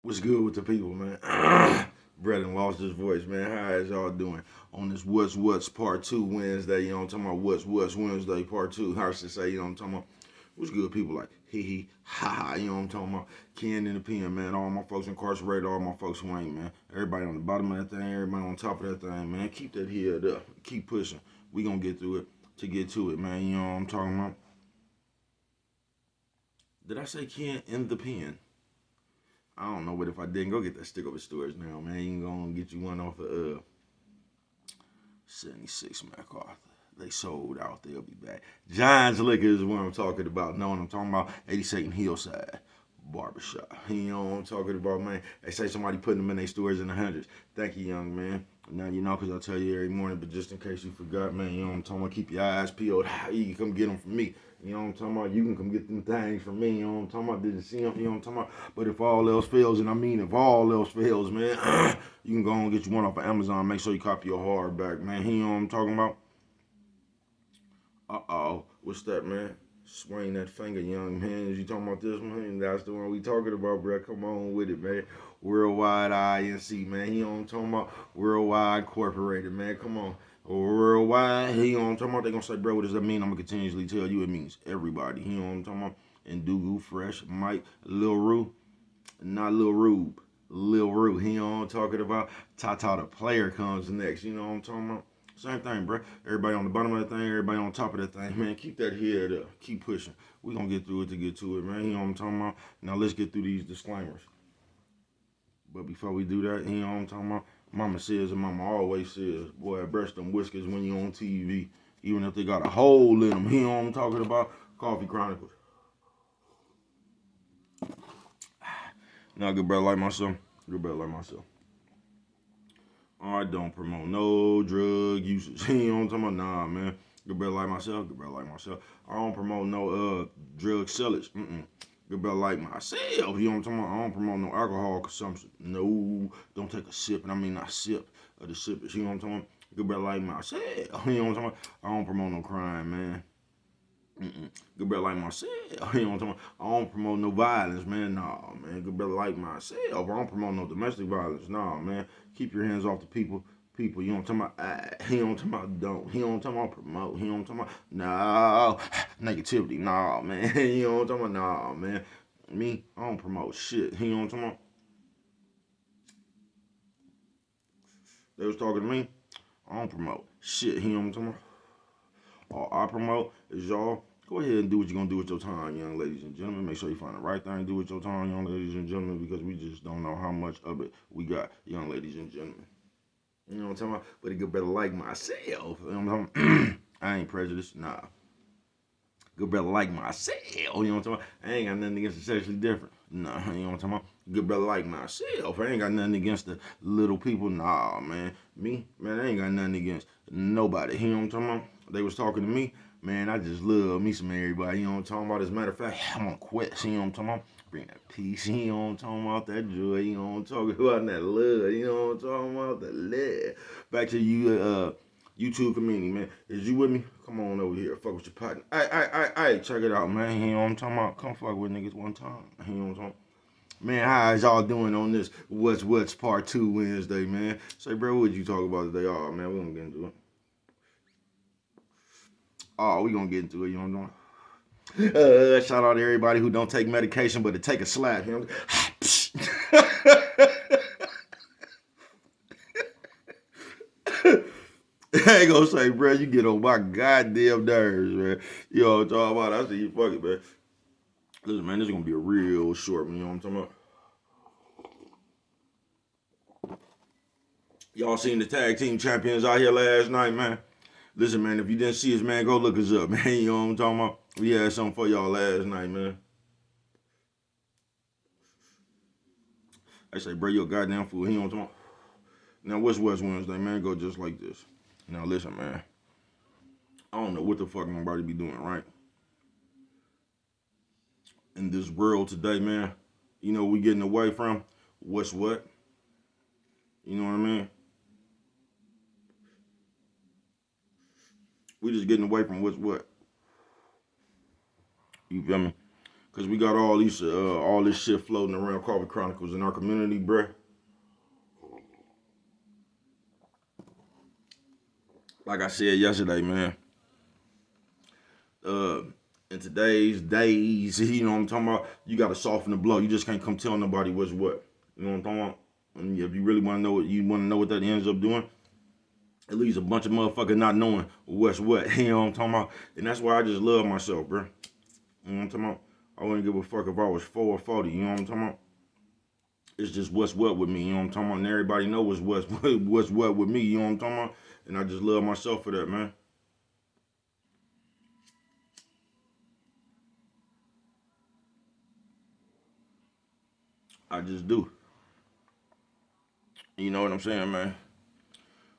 What's good with the people, man? Brethren lost his voice, man. How is y'all doing on this What's Part 2 Wednesday? You know what I'm talking about? What's Wednesday Part 2. How should I say, you know what I'm talking about? What's good, people like hee ha ha, you know what I'm talking about? Ken in the pen, man. All my folks incarcerated, all my folks who ain't, man. Everybody on the bottom of that thing, everybody on top of that thing, man. Keep that head up. Keep pushing. We gonna get through it to get to it, man. You know what I'm talking about? Did I say Ken in the pen? I don't know, but if I didn't, go get that stick over storage now, man. You gonna get you one off of 76 MacArthur. They sold out. They'll be back. Giants Liquor is what I'm talking about. Know what I'm talking about? 82nd Hillside Barbershop. You know what I'm talking about, man. They say somebody putting them in their stores in the hundreds. Thank you, young man. Now you know, because I tell you every morning, but just in case you forgot, man, you know what I'm talking about? Keep your eyes peeled. You can come get them from me. You know what I'm talking about? You can come get them things from me. You know what I'm talking about? Didn't see them. You know what I'm talking about? But if all else fails, and I mean if all else fails, man, you can go and get you one off of Amazon. Make sure you copy your hardback, man. You know what I'm talking about? Uh-oh. What's that, man? Swing that finger, young man. Is you talking about this one? That's the one we talking about, bro. Come on with it, man. Worldwide INC, man. You know what I'm talking about? Worldwide Incorporated, man. Come on. Worldwide. You know what I'm talking about? They gonna say, bro, what does that mean? I'm gonna continuously tell you it means everybody. You know what I'm talking about? And Dugu, Fresh, Mike, Lil Rue, not Lil Rube. Lil Rue. You know what I'm talking about? Tata the player comes next. You know what I'm talking about? Same thing, bro. Everybody on the bottom of that thing, everybody on top of that thing, man. Keep that head up. Keep pushing. We gonna get through it to get to it, man. You know what I'm talking about? Now let's get through these disclaimers. But before we do that, you know what I'm talking about? Mama says and mama always says, boy, brush them whiskers when you on TV. Even if they got a hole in them. You know what I'm talking about? Coffee Chronicles. Now, good brother like myself. Good brother like myself. I don't promote no drug usage. You know what I'm talking about? Nah, man. Good brother like myself. Good brother like myself. I don't promote no drug sellage. Good brother like myself. You know what I'm talking about? I don't promote no alcohol consumption. No, don't take a sip, and I mean not sip of the sippers. You know what I'm talking about? Good brother like myself. You know what I'm talking about? I don't promote no crime, man. Good brother like myself. You know what I'm talking about? I don't promote no violence, man. Nah, man. Good brother like myself. I don't promote no domestic violence. Nah, man. Keep your hands off the people. People, you know what I'm talking about? You know what I'm talking about? Don't. You know what I'm talking about? Promote. You know what I'm talking about? No. Negativity. Nah, man. You know what I'm talking about? Nah, man. Me, I don't promote shit. You know what I'm talking about? They was talking to me. I don't promote shit. You know what I'm talking about? All I promote is y'all go ahead and do what you're gonna do with your time, young ladies and gentlemen. Make sure you find the right thing to do with your time, young ladies and gentlemen, because we just don't know how much of it we got, young ladies and gentlemen. You know what I'm talking about? But it could better like myself. You know what I'm talking about? I ain't prejudiced, nah. Good brother like myself. You know what I'm talking about? I ain't got nothing against the sexually different. Nah, you know what I'm talking about? Good brother like myself. I ain't got nothing against the little people. Nah, man. Me, man, I ain't got nothing against nobody. You know what I'm talking about? They was talking to me. Man, I just love me some everybody. You know what I'm talking about? As a matter of fact, I'm on quest. You know what I'm talking about? Bring that peace. You know what I'm talking about? That joy. You know what I'm talking about? That love. You know what I'm talking about? That love. Back to you, YouTube community, man. Is you with me? Come on over here. Fuck with your partner. Hey, check it out, man. You know what I'm talking about? Come fuck with niggas one time. You know what I'm talking about? Man, how is y'all doing on this What's Part 2 Wednesday, man? Say, bro, what you talk about today? Oh, man, we gonna get into it. Oh, we gonna get into it, you know what I'm doing? Shout out to everybody who don't take medication, but to take a slap. You know? I ain't gonna say, bro, you get on my goddamn nerves, man. You know what I'm talking about? I see you fucking, man. Listen, man, this is gonna be a real short one, you know what I'm talking about? Y'all seen the tag team champions out here last night, man? Listen, man, if you didn't see us, man, go look us up, man. You know what I'm talking about? We had something for y'all last night, man. I say, bro, you a goddamn fool. You know what I'm talking about? Now, what's West Wednesday, man? Go just like this. Now, listen, man. I don't know what the fuck I'm about to be doing, right? In this world today, man, you know we getting away from what's what. You know what I mean? We just getting away from what's what. You feel me? Cause we got all this shit floating around Coffee Chronicles in our community, bruh. Like I said yesterday, man. Uh, in today's days, you know what I'm talking about. You gotta soften the blow. You just can't come tell nobody what's what. You know what I'm talking about. And if you really want to know what that ends up doing, it leaves a bunch of motherfuckers not knowing what's what. You know what I'm talking about. And that's why I just love myself, bro. You know what I'm talking about. I wouldn't give a fuck if I was 4 or 40. You know what I'm talking about. It's just what's what with me. You know what I'm talking about. And everybody knows what's what with me. You know what I'm talking about. And I just love myself for that, man. I just do. You know what I'm saying, man?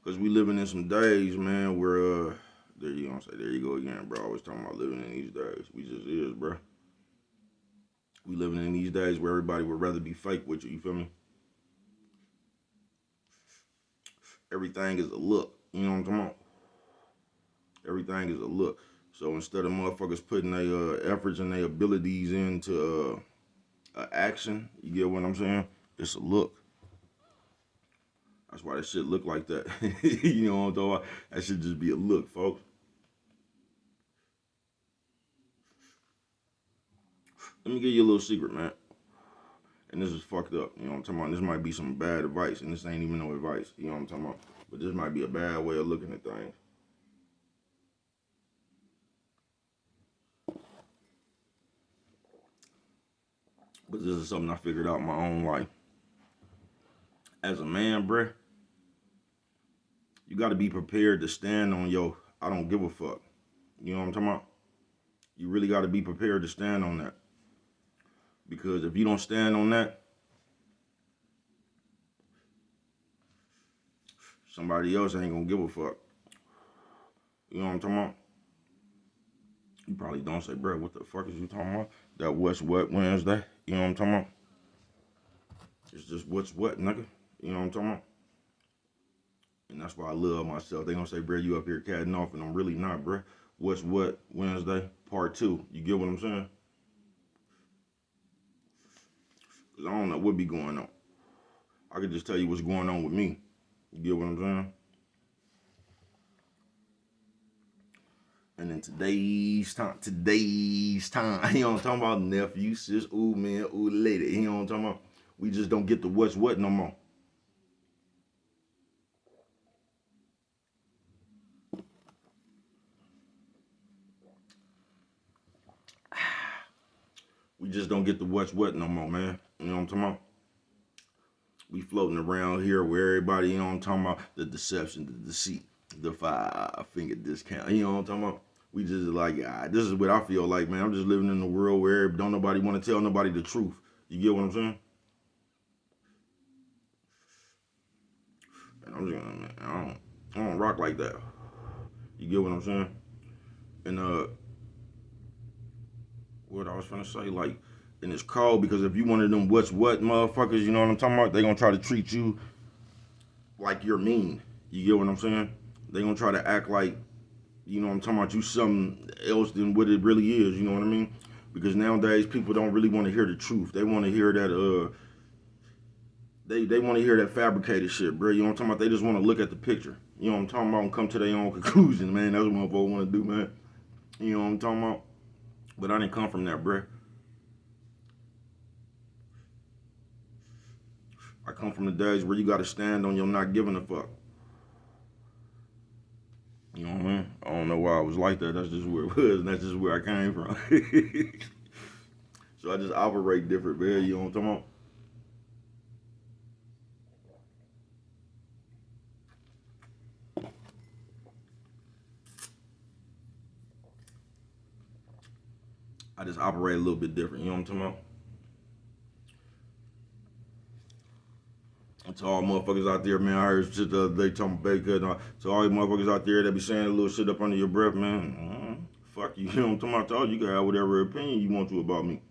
Because we living in some days, man, where, there you gonna say, there you go again, bro. Always talking about living in these days. We just is, bro. We living in these days where everybody would rather be fake with you feel me? Everything is a look. You know what I'm talking about? Everything is a look. So instead of motherfuckers putting their efforts and their abilities into action, you get what I'm saying? It's a look. That's why that shit look like that. You know what I'm talking about? That should just be a look, folks. Let me give you a little secret, man. And this is fucked up. You know what I'm talking about? This might be some bad advice, and this ain't even no advice. You know what I'm talking about? But this might be a bad way of looking at things. But this is something I figured out in my own life. As a man, bruh, you gotta be prepared to stand on your I don't give a fuck. You know what I'm talking about? You really gotta be prepared to stand on that. Because if you don't stand on that, somebody else ain't gonna give a fuck. You know what I'm talking about? You probably don't say, bro, what the fuck is you talking about? That what's what Wednesday? You know what I'm talking about? It's just what's what, nigga. You know what I'm talking about? And that's why I love myself. They gonna say, bro, you up here catting off, and I'm really not, bro. What's what Wednesday? Part 2. You get what I'm saying? Because I don't know what be going on. I could just tell you what's going on with me. You get what I'm saying? And in today's time, you know what I'm talking about? Nephew, sis, ooh man, ooh lady. You know what I'm talking about? We just don't get the what's what no more. We just don't get the what's what no more, man. You know what I'm talking about? We floating around here where everybody, you know what I'm talking about? The deception, the deceit, the 5-finger discount. You know what I'm talking about? We just like, this is what I feel like, man. I'm just living in a world where don't nobody want to tell nobody the truth. You get what I'm saying? And I'm just gonna, man, I don't rock like that. You get what I'm saying? And what I was trying to say, like, and it's cold because if you one of them what's what motherfuckers, you know what I'm talking about? They gonna try to treat you like you're mean. You get what I'm saying? They gonna try to act like, you know what I'm talking about, you something else than what it really is. You know what I mean? Because nowadays people don't really want to hear the truth. They want to hear that they want to hear that fabricated shit, bro. You know what I'm talking about? They just want to look at the picture. You know what I'm talking about? And come to their own conclusion, man. That's what motherfuckers want to do, man. You know what I'm talking about? But I didn't come from that, bro. I come from the days where you got to stand on your not giving a fuck. You know what I mean? I don't know why I was like that. That's just where it was, and that's just where I came from. So I just operate different, man. You know what I'm talking about? I just operate a little bit different. You know what I'm talking about? To all motherfuckers out there, man, I heard shit the other day talking about Baker. To all you motherfuckers out there that be saying a little shit up under your breath, man, fuck you. You know what I'm talking about? All you can have whatever opinion you want to about me.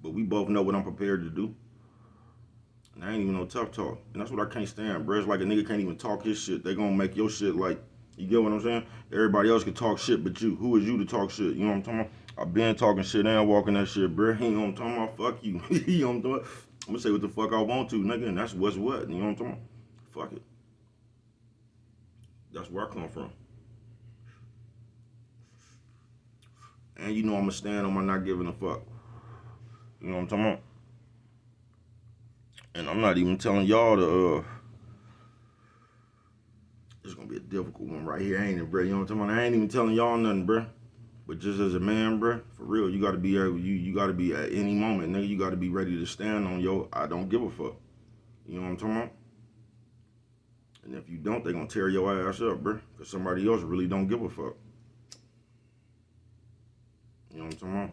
But we both know what I'm prepared to do. And I ain't even no tough talk. And that's what I can't stand, bro. It's like a nigga can't even talk his shit. They gonna make your shit like You get what I'm saying? Everybody else can talk shit but you. Who is you to talk shit? You know what I'm talking about? I've been talking shit and walking that shit, bruh. You know what I'm talking about? Fuck you. You know what I'm talking about? I'm gonna say what the fuck I want to, nigga, and that's what's what. You know what I'm talking about? Fuck it. That's where I come from. And you know I'm gonna stand on my not giving a fuck. You know what I'm talking about? And I'm not even telling y'all to it's gonna be a difficult one right here, ain't it, bro? You know what I'm talking about? I ain't even telling y'all nothing, bro. But just as a man, bro, for real, you gotta be able, you gotta be at any moment, nigga. You gotta be ready to stand on yo. I don't give a fuck. You know what I'm talking about? And if you don't, they gonna tear your ass up, bro. Cause somebody else really don't give a fuck. You know what I'm talking about?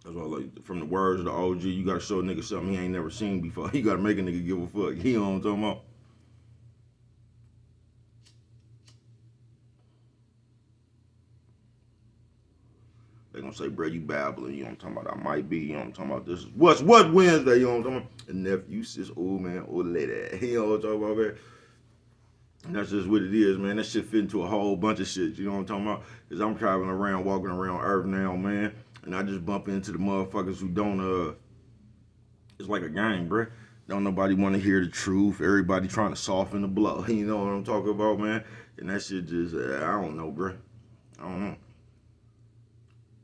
That's why, like, from the words of the OG, you gotta show a nigga something he ain't never seen before. You gotta make a nigga give a fuck. You know what I'm talking about? They gonna say, bro, you babbling. You know what I'm talking about? I might be. You know what I'm talking about? This is what Wednesday. You know what I'm talking about? And nephew, sis, old man, old lady. You know what I'm talking about, man? And that's just what it is, man. That shit fit into a whole bunch of shit. You know what I'm talking about? Cause I'm traveling around, walking around Earth now, man, and I just bump into the motherfuckers who don't. It's like a game, bro. Don't nobody want to hear the truth. Everybody trying to soften the blow. You know what I'm talking about, man? And that shit just, I don't know, bro. I don't know.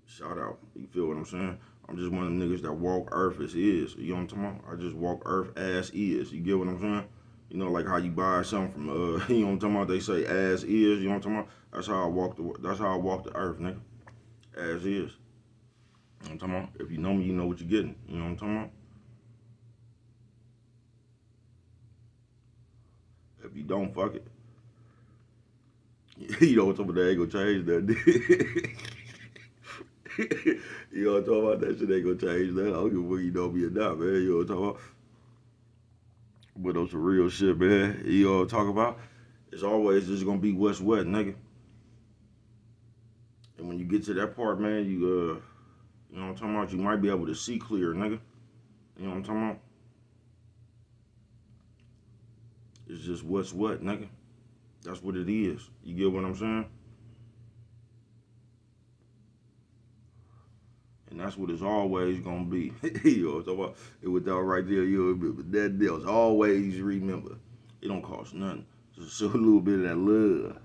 Shout out. You feel what I'm saying? I'm just one of them niggas that walk Earth as is. You know what I'm talking about? I just walk Earth as is. You get what I'm saying? You know, like how you buy something from, you know what I'm talking about? They say as is. You know what I'm talking about? That's how I walk the Earth, nigga. As is. You know what I'm talking about? If you know me, you know what you're getting. You know what I'm talking about? If you don't, fuck it. You know what I'm talking about? That ain't gonna change that. You know what I'm talking about? That shit ain't gonna change that. I don't give a fuck you know me or not, man. You know what I'm talking about? But those some real shit, man. You know what I'm talking about? It's always just gonna be what's what, nigga. And when you get to that part, man, you know what I'm talking about? You might be able to see clear, nigga. You know what I'm talking about? It's just what's what, nigga. That's what it is. You get what I'm saying? And that's what it's always gonna be. You know what I'm talking about? And with that right there, you know, but that deal's always remember. It don't cost nothing. Just show a little bit of that love.